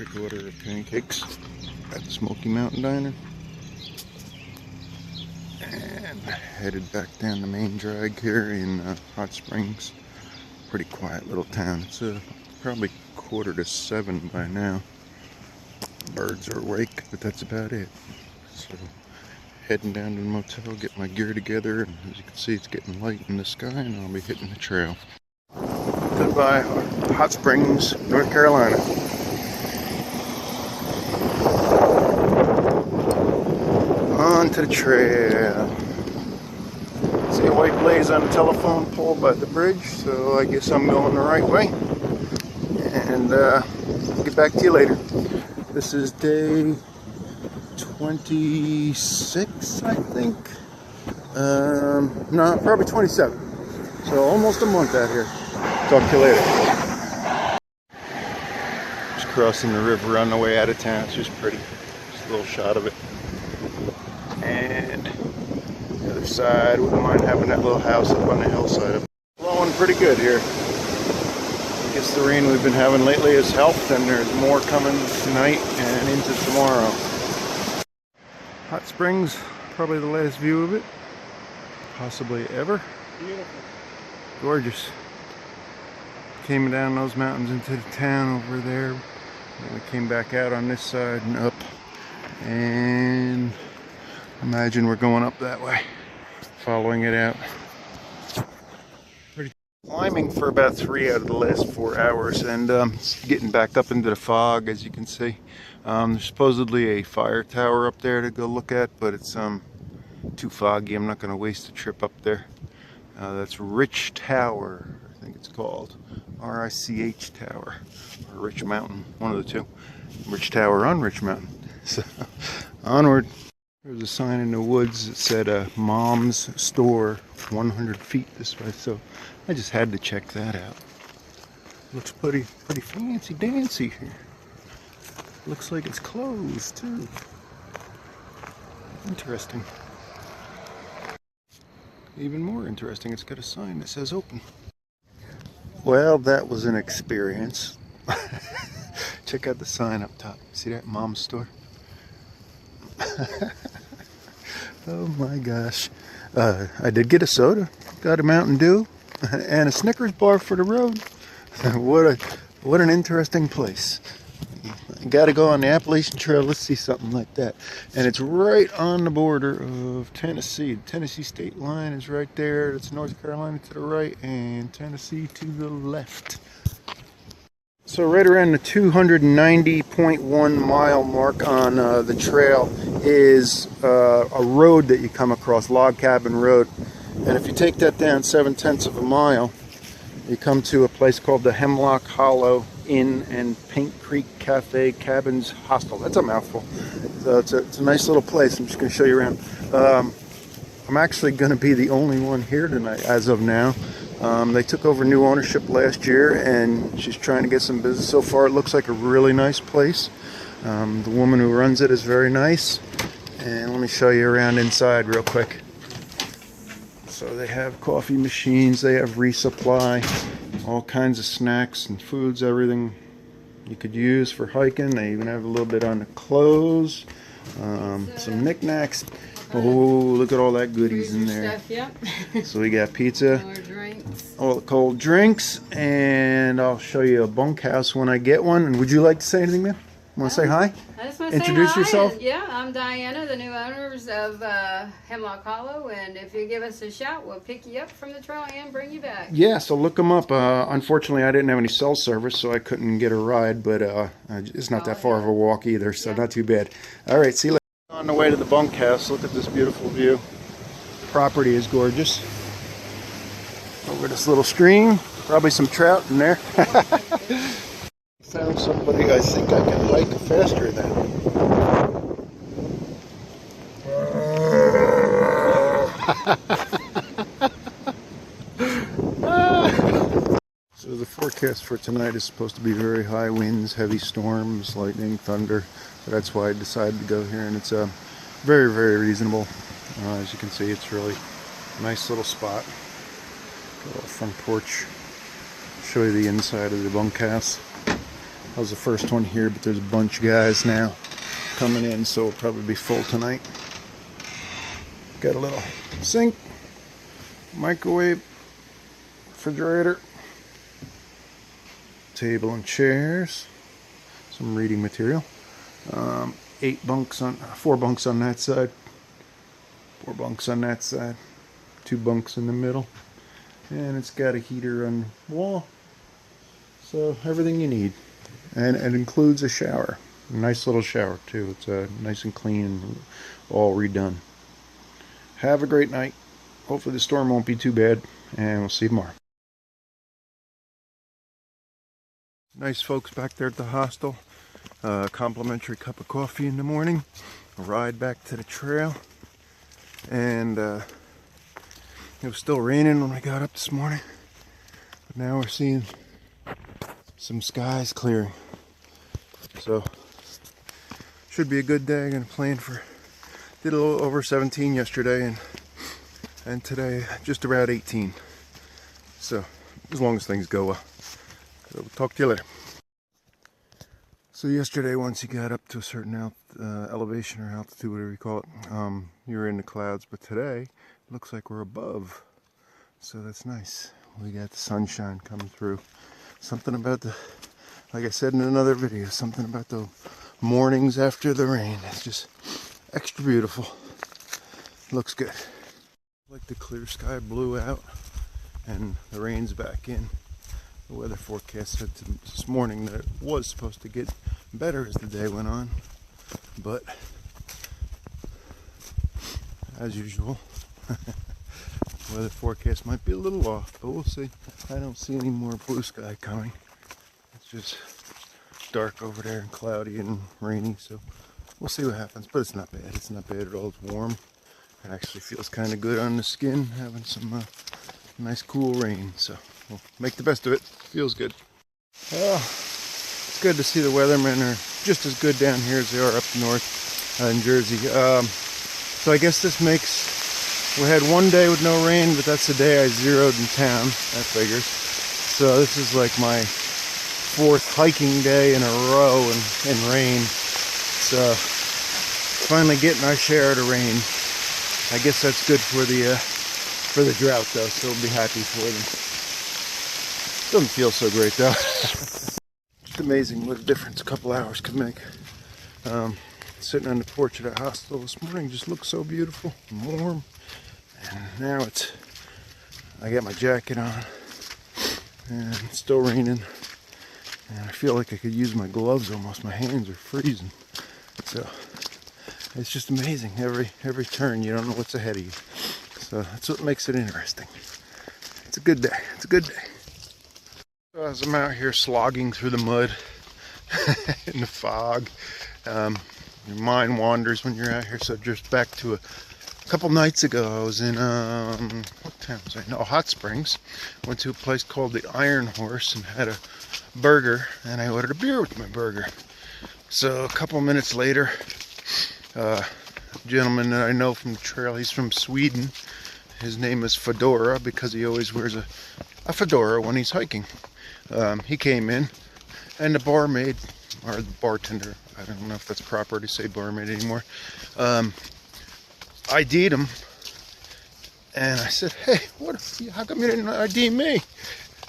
quick order of pancakes at the Smoky Mountain Diner. And headed back down the main drag here in Hot Springs. Pretty quiet little town. It's probably 6:45 by now. Birds are awake, but that's about it. So heading down to the motel, get my gear together, and as you can see it's getting light in the sky, and I'll be hitting the trail. Goodbye, Hot Springs, North Carolina. On to the trail. See a white blaze on the telephone pole by the bridge, so I guess I'm going the right way. And I'll get back to you later. This is day 26, I think. No, probably 27. So almost a month out here. Talk to you later. Just crossing the river on the way out of town. It's just pretty. Just a little shot of it. And the other side, wouldn't mind having that little house up on the hillside. Blowing pretty good here. I guess the rain we've been having lately has helped, and there's more coming tonight and into tomorrow. Hot Springs, probably the last view of it, possibly ever. Beautiful. Gorgeous. Came down those mountains into the town over there, and we came back out on this side and up, and imagine we're going up that way, following it out. Climbing for about 3 out of the last 4 hours, and getting back up into the fog, as you can see. There's supposedly a fire tower up there to go look at, but it's too foggy. I'm not going to waste a trip up there. That's Rich Tower, I think it's called. R-I-C-H Tower, or Rich Mountain, one of the two. Rich Tower on Rich Mountain. So, onward. There's a sign in the woods that said Mom's Store 100 feet this way, so I just had to check that out. Looks pretty fancy dancy here. Looks like it's closed too. Interesting. Even more interesting, it's got a sign that says open. Well, that was an experience. Check out the sign up top. See that? Mom's Store. Oh my gosh. I did get a soda, got a Mountain Dew, and a Snickers bar for the road. What an interesting place. You gotta go on the Appalachian Trail, let's see something like that. And it's right on the border of Tennessee. The Tennessee state line is right there. It's North Carolina to the right and Tennessee to the left. So right around the 290.1 mile mark on the trail is a road that you come across, Log Cabin Road. And if you take that down 7/10 of a mile, you come to a place called the Hemlock Hollow Inn and Paint Creek Cafe Cabins Hostel. That's a mouthful. So it's a nice little place. I'm just going to show you around. I'm actually going to be the only one here tonight as of now. They took over new ownership last year, and she's trying to get some business. So far, it looks like a really nice place. The woman who runs it is very nice. And let me show you around inside real quick. So they have coffee machines, they have resupply, all kinds of snacks and foods, everything you could use for hiking. They even have a little bit on the clothes, some knickknacks. Oh, look at all that goodies in there. Stuff, yep. So we got pizza, Drinks. all the cold drinks, and I'll show you a bunkhouse when I get one. And would you like to say anything, man? Want to say hi? I just want to Introduce say hi. yourself. Yeah, I'm Diana, the new owners of Hemlock Hollow, and if you give us a shout, we'll pick you up from the trail and bring you back. Yeah, so look them up. Unfortunately, I didn't have any cell service, so I couldn't get a ride, but it's not that far of a walk either, so not too bad. All right, see you later. On the way to the bunkhouse, look at this beautiful view. The property is gorgeous. Over this little stream, probably some trout in there. Found somebody I think I can hike faster than. So the forecast for tonight is supposed to be very high winds, heavy storms, lightning, thunder. So that's why I decided to go here, and it's very, very reasonable. As you can see, it's really a nice little spot. A little front porch. Show you the inside of the bunkhouse. I was the first one here, but there's a bunch of guys now coming in, so it'll probably be full tonight. Got a little sink, microwave, refrigerator, table and chairs, some reading material. 4 bunks on that side, 4 bunks on that side, 2 bunks in the middle, and it's got a heater on the wall, so everything you need. And it includes a shower, a nice little shower too. It's nice and clean and all redone. Have a great night. Hopefully the storm won't be too bad, and we'll see you tomorrow. Nice folks back there at the hostel. Complimentary cup of coffee in the morning. A ride back to the trail. And it was still raining when we got up this morning. But now we're seeing some skies clearing. So, should be a good day. I'm gonna plan for, did a little over 17 yesterday, and today just around 18. So, as long as things go well. So we'll talk to you later. So yesterday, once you got up to a certain elevation or altitude, whatever you call it, you were in the clouds. But today, it looks like we're above. So that's nice. We got the sunshine coming through. Something about the, like I said in another video, something about the mornings after the rain. It's just extra beautiful. Looks good. Like the clear sky blew out and the rain's back in. The weather forecast said this morning that it was supposed to get better as the day went on, but as usual, weather forecast might be a little off, but we'll see. I don't see any more blue sky coming. It's just dark over there and cloudy and rainy, so we'll see what happens. But it's not bad. It's not bad at all. It's warm. It actually feels kind of good on the skin, having some nice cool rain. So we'll make the best of it. Feels good. Well, it's good to see the weathermen are just as good down here as they are up north in Jersey. So I guess this makes, we had one day with no rain, but that's the day I zeroed in town. That figures. So this is like my 4th hiking day in a row in rain. So finally getting our share of the rain. I guess that's good for the drought though, so we'll be happy for them. Doesn't feel so great though. Just amazing what a difference a couple hours can make. Sitting on the porch of the hostel this morning just looks so beautiful and warm. And now I got my jacket on and it's still raining. And I feel like I could use my gloves almost. My hands are freezing. So it's just amazing. Every turn you don't know what's ahead of you. So that's what makes it interesting. It's a good day. It's a good day. So as I'm out here slogging through the mud in the fog, your mind wanders when you're out here. So just back to a couple nights ago, I was in what town was I? No, Hot Springs. Went to a place called the Iron Horse and had a burger, and I ordered a beer with my burger. So a couple minutes later, a gentleman that I know from the trail, he's from Sweden. His name is Fedora because he always wears a fedora when he's hiking. He came in, and the barmaid, or the bartender, I don't know if that's proper to say barmaid anymore, ID'd him, and I said, "Hey, how come you didn't ID me?"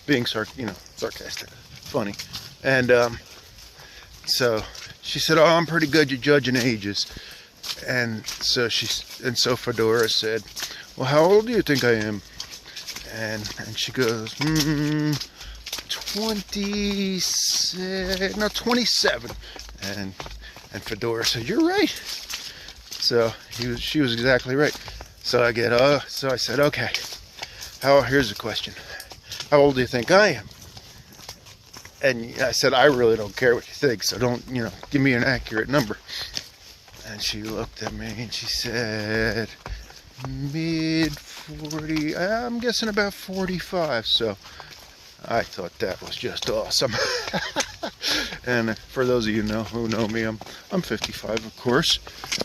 Being sarcastic, funny. And so she said, "Oh, I'm pretty good at judging ages." And so Fedora said, "Well, how old do you think I am?" And she goes, 27. And Fedora said, "You're right." So she was exactly right. So I said, "Okay, here's the question. How old do you think I am?" And I said, "I really don't care what you think, so don't, give me an accurate number." And she looked at me and she said, mid-40, I'm guessing about 45. So I thought that was just awesome. And for those of you who know me, I'm 55, of course.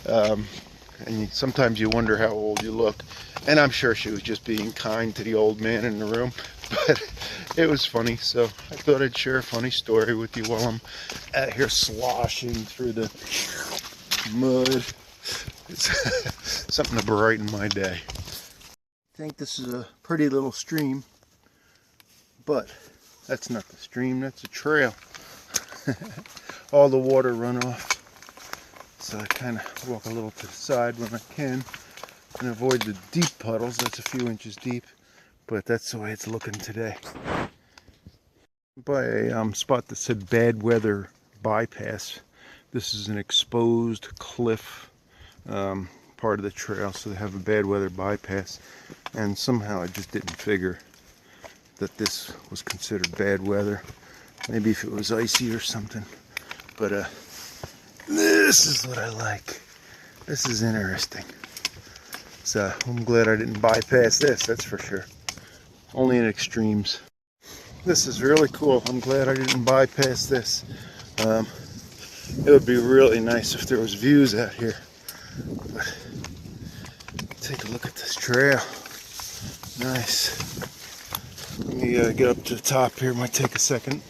And sometimes you wonder how old you look. And I'm sure she was just being kind to the old man in the room. But it was funny, so I thought I'd share a funny story with you while I'm out here sloshing through the mud. It's something to brighten my day. I think this is a pretty little stream, but that's not the stream, that's a trail. All the water runoff. So I kind of walk a little to the side when I can and avoid the deep puddles. That's a few inches deep, but that's the way it's looking today. By a spot that said bad weather bypass. This is an exposed cliff part of the trail, so they have a bad weather bypass, and somehow I just didn't figure that this was considered bad weather. Maybe if it was icy or something, but this is what I like. This is interesting. So I'm glad I didn't bypass this, that's for sure. Only in extremes. This is really cool. I'm glad I didn't bypass this. It would be really nice if there was views out here. But take a look at this trail. Nice. Let me get up to the top here. Might take a second.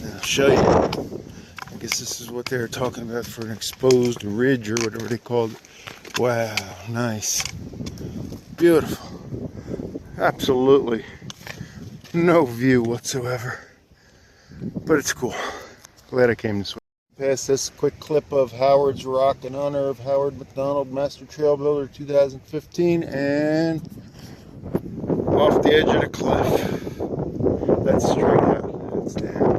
And I'll show you. I guess this is what they were talking about for an exposed ridge or whatever they called it. Wow, nice. Beautiful. Absolutely no view whatsoever. But it's cool. Glad I came this way. Past this quick clip of Howard's Rock in honor of Howard McDonald, Master Trail Builder 2015, and off the edge of the cliff. That's straight out. That's down.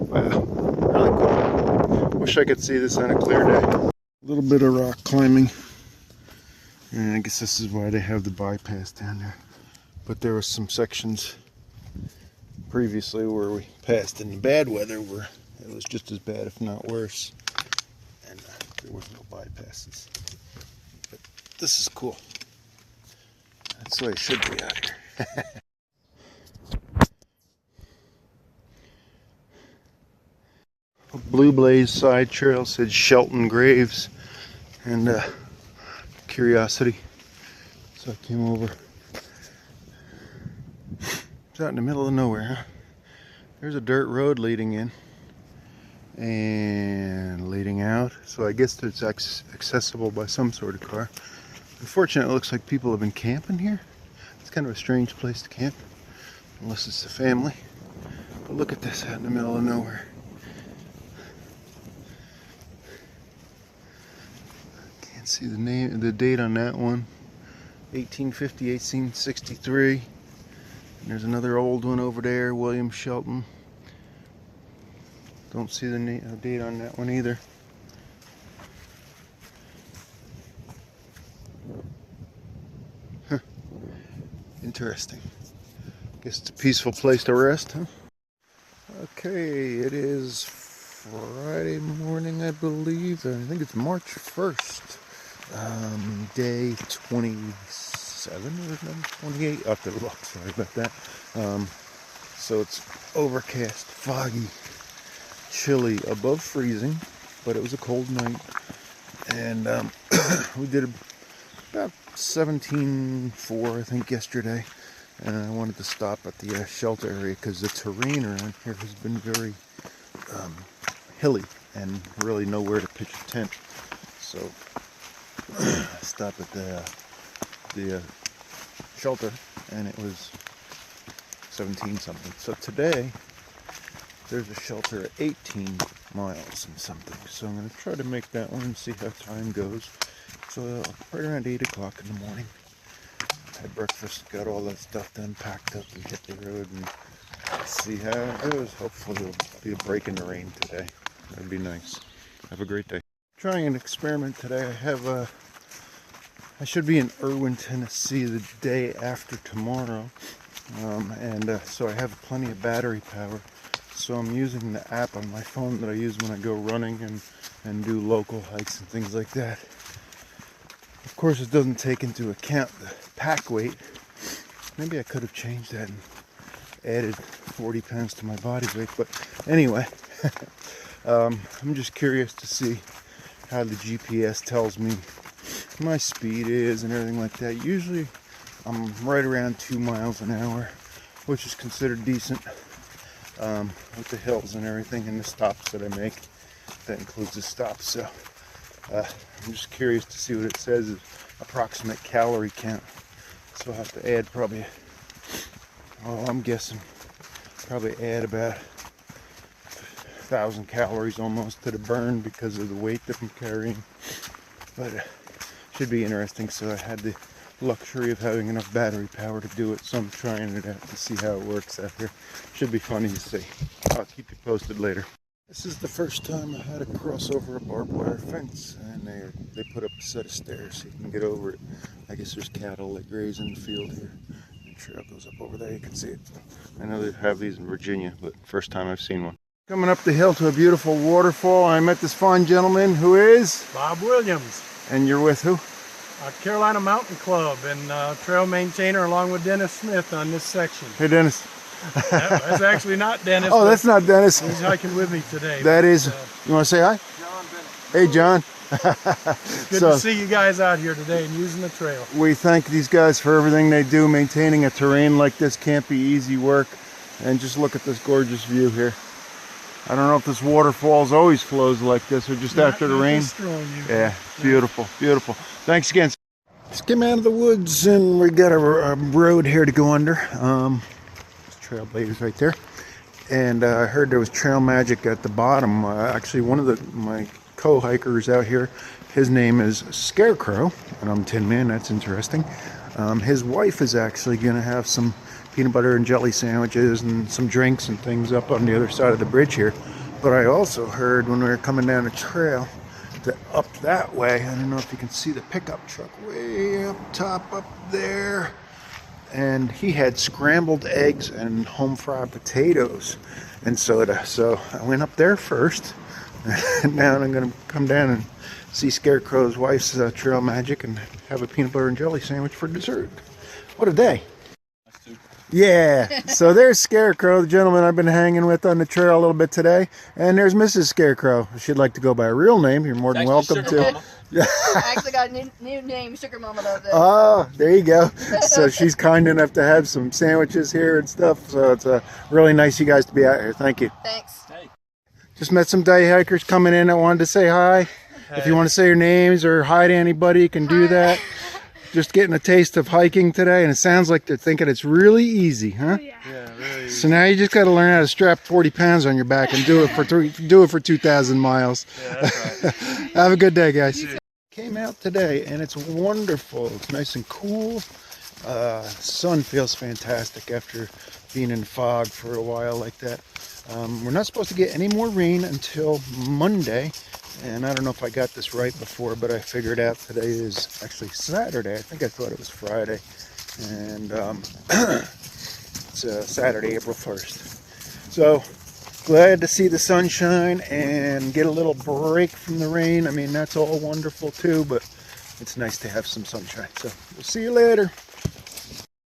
Wow, really cool. Wish I could see this on a clear day. A little bit of rock climbing. And I guess this is why they have the bypass down there. But there were some sections previously where we passed in the bad weather where it was just as bad, if not worse. And there was no bypasses. But this is cool. That's the way it should be out here. Blue Blaze side trail said Shelton Graves and Curiosity. So I came over. It's out in the middle of nowhere, huh? There's a dirt road leading in and leading out. So I guess it's accessible by some sort of car. Unfortunately, it looks like people have been camping here. It's kind of a strange place to camp, unless it's a family. But look at this out in the middle of nowhere. Can't see the name, the date on that one. 1850, 1863. And there's another old one over there, William Shelton. Don't see the date on that one either. Huh. Interesting. Guess it's a peaceful place to rest, huh? Okay, it is Friday morning, I believe. I think it's March 1st. Day 27 or 28. I'll have to look, sorry about that. So it's overcast, foggy, chilly, above freezing, but it was a cold night. And we did about 17.4, I think, yesterday. And I wanted to stop at the shelter area because the terrain around here has been very hilly and really nowhere to pitch a tent. So stop at the shelter, and it was 17 something. So today there's a shelter at 18 miles and something. So I'm going to try to make that one and see how time goes. So right around 8 o'clock in the morning. Had breakfast, got all that stuff done, packed up, and hit the road and see how it goes. Hopefully there'll be a break in the rain today. That'd be nice. Have a great day. Trying an experiment today. I should be in Irwin, Tennessee the day after tomorrow. So I have plenty of battery power. So I'm using the app on my phone that I use when I go running and do local hikes and things like that. Of course, it doesn't take into account the pack weight. Maybe I could have changed that and added 40 pounds to my body weight. But anyway, I'm just curious to see how the GPS tells me my speed is and everything like that. Usually I'm right around 2 miles an hour, which is considered decent with the hills and everything and the stops that I make. That includes the stops. So I'm just curious to see what it says as approximate calorie count. So I'll have to add probably, I'm guessing, probably add about 1,000 calories almost to the burn because of the weight that I'm carrying. But should be interesting. So I had the luxury of having enough battery power to do it, so I'm trying it out to see how it works out here. Should be funny to see. I'll keep you posted later. This is the first time I had to cross over a barbed wire fence, and they put up a set of stairs so you can get over it. I guess there's cattle that graze in the field here. The trail goes up over there, you can see it. I know they have these in Virginia, but first time I've seen one. Coming up the hill to a beautiful waterfall, I met this fine gentleman who is? Bob Williams. And you're with who? Carolina Mountain Club, and trail maintainer along with Dennis Smith on this section. Hey Dennis. That's actually not Dennis. Oh, that's not Dennis. He's hiking with me today. That is, you want to say hi? John Bennett. Hey John. It's good to see you guys out here today and using the trail. We thank these guys for everything they do. Maintaining a terrain like this can't be easy work. And just look at this gorgeous view here. I don't know if this waterfalls always flows like this or just after the rain. Yeah, beautiful, beautiful. Thanks again. Just came out of the woods and we got a road here to go under. Trailblazers right there. And I heard there was trail magic at the bottom. Actually, one of my co-hikers out here, his name is Scarecrow, and I'm Tin Man. That's interesting. His wife is actually going to have some peanut butter and jelly sandwiches and some drinks and things up on the other side of the bridge here. But I also heard when we were coming down the trail that up that way, I don't know if you can see the pickup truck way up top up there, and he had scrambled eggs and home fried potatoes and soda. So I went up there first, and now I'm going to come down and see Scarecrow's wife's trail magic and have a peanut butter and jelly sandwich for dessert. What a day. Yeah, so there's Scarecrow, the gentleman I've been hanging with on the trail a little bit today. And there's Mrs. Scarecrow. If she'd like to go by a real name, you're more than welcome to. I actually got a new name, Sugar Mama, though. Oh, there you go. So she's kind enough to have some sandwiches here and stuff. So it's really nice you guys to be out here. Thank you. Thanks. Hey. Just met some day hikers coming in that wanted to say hi. Hey. If you want to say your names or hi to anybody, you can do that. Just getting a taste of hiking today, and it sounds like they're thinking it's really easy, huh? Yeah, really easy. So now you just got to learn how to strap 40 pounds on your back and do it for 2,000 miles. Yeah, that's right. Have a good day, guys. Came out today, and it's wonderful. It's nice and cool. Sun feels fantastic after being in fog for a while like that. We're not supposed to get any more rain until Monday. And I don't know if I got this right before, but I figured out today is actually Saturday. I think I thought it was Friday. And it's Saturday, April 1st. So glad to see the sunshine and get a little break from the rain. I mean, that's all wonderful too, but it's nice to have some sunshine. So we'll see you later.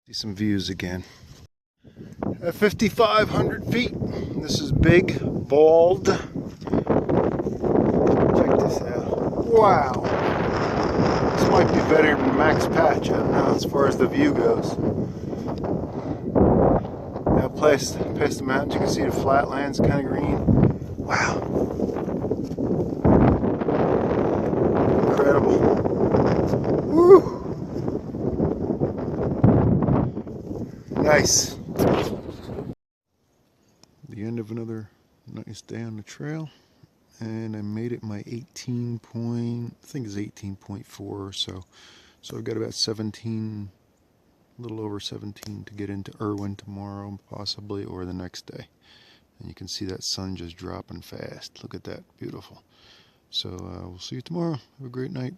See some views again. At 5,500 feet, this is Big Bald. Wow, this might be better than Max Patch, I don't know, as far as the view goes. Now past the mountains, you can see the flatlands kind of green. Wow. Incredible. Woo! Nice. The end of another nice day on the trail. And I made it my 18 point, I think it's 18.4 or so. So I've got about 17, a little over 17 to get into Irwin tomorrow, possibly, or the next day. And you can see that sun just dropping fast. Look at that, beautiful. So we'll see you tomorrow. Have a great night.